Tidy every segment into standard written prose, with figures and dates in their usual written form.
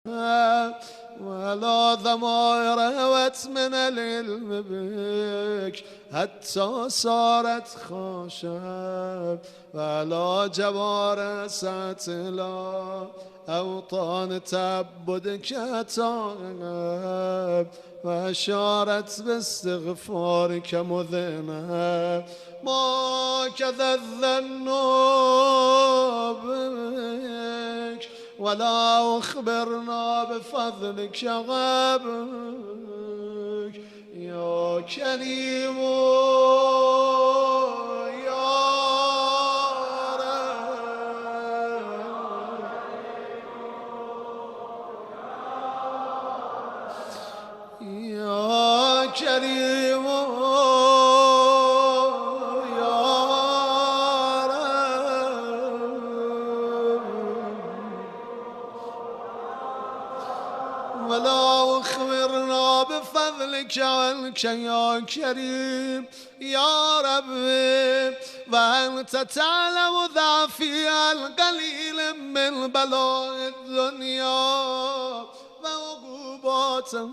ولا ضمائر هوت من العلم بك حتى صارت خاشب ولا جوار سعت لا أوطان تعبدك تاب وأشارت باستغفارك مذنب ما كذا الظن بك ولا أخبرنا بفضلك غابك يا كريم يا رب يا كريم ولا أخبرنا بفضلك عنك يا كريم يا ربي وأنت تعلم ضعفي القليل من بلاء الدنيا وعقوباتها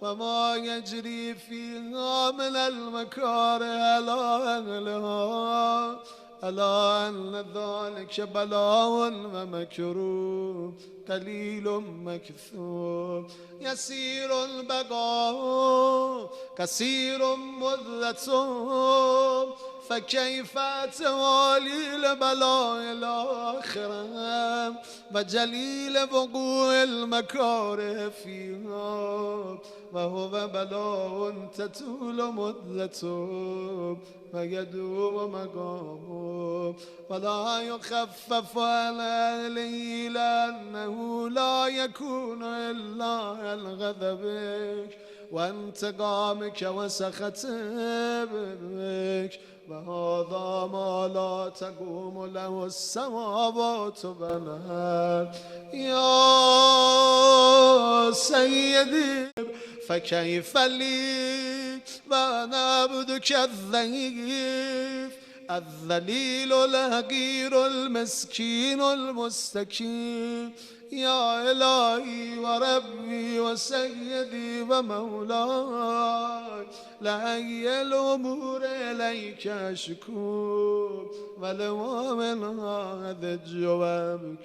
وما يجري فيها من المكاره على أهلها ألا أن ذلك بلاء ومكروه قليل مكثور يسير البقاء كثير مدته فكيف توالي البلاء الآخرة وجليل وقوع المكاره فيها وهو بلاء تطول مدته ويدوم مقامه ولا يخفف عن أهله لأنه لا يكون إلا الغضبك وانتقامك وسخطك وهذا ما لا تقوم له السماوات والأرض يا سيدي فكيف لي وأنا عبدك الضعيف الذليل الحقير المسكين المستكين يا إلهي وربي وسيدي ومولاي لأي الأمور إليك أشكو ولو من هذا الجواب